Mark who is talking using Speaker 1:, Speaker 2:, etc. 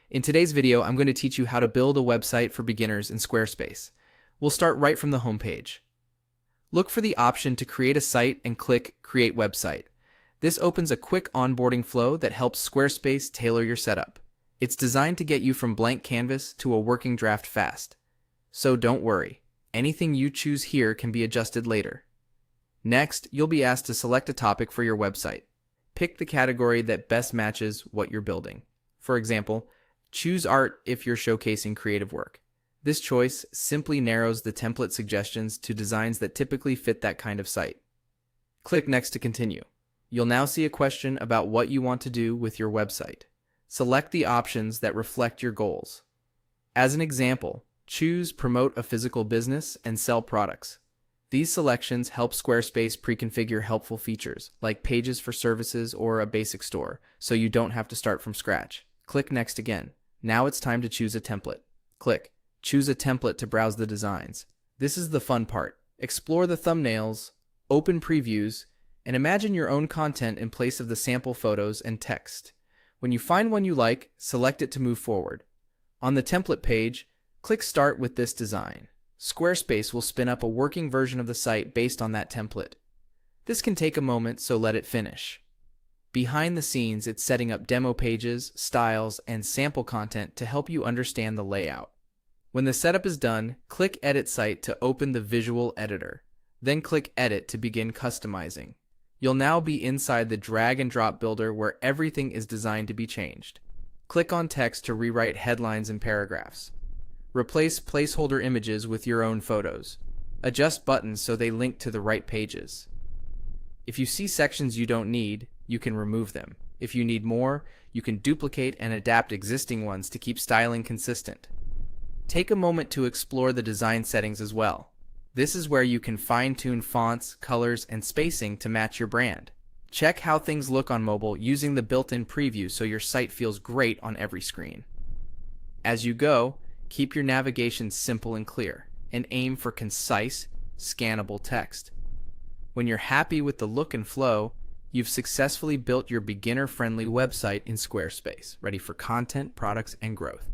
Speaker 1: In today's video, I'm going to teach you how to build a website for beginners in Squarespace. We'll start right from the homepage. Look for the option to create a site and click Create Website. This opens a quick onboarding flow that helps Squarespace tailor your setup. It's designed to get you from blank canvas to a working draft fast. So don't worry, anything you choose here can be adjusted later. Next, you'll be asked to select a topic for your website. Pick the category that best matches what you're building. For example, choose art if you're showcasing creative work. This choice simply narrows the template suggestions to designs that typically fit that kind of site. Click Next to continue. You'll now see a question about what you want to do with your website. Select the options that reflect your goals. As an example, choose Promote a Physical Business and Sell Products. These selections help Squarespace pre-configure helpful features, like pages for services or a basic store, so you don't have to start from scratch. Click Next again. Now it's time to choose a template. Click Choose a template to browse the designs. This is the fun part. Explore the thumbnails, open previews, and imagine your own content in place of the sample photos and text. When you find one you like, select it to move forward. On the template page, click Start with this design. Squarespace will spin up a working version of the site based on that template. This can take a moment, so let it finish. Behind the scenes, it's setting up demo pages, styles, and sample content to help you understand the layout. When the setup is done, click Edit Site to open the visual editor. Then click Edit to begin customizing. You'll now be inside the drag and drop builder where everything is designed to be changed. Click on text to rewrite headlines and paragraphs. Replace placeholder images with your own photos. Adjust buttons so they link to the right pages. If you see sections you don't need, you can remove them. If you need more, you can duplicate and adapt existing ones to keep styling consistent. Take a moment to explore the design settings as well. This is where you can fine-tune fonts, colors, and spacing to match your brand. Check how things look on mobile using the built-in preview so your site feels great on every screen. As you go, keep your navigation simple and clear, and aim for concise, scannable text. When you're happy with the look and flow, you've successfully built your beginner-friendly website in Squarespace, ready for content, products, and growth.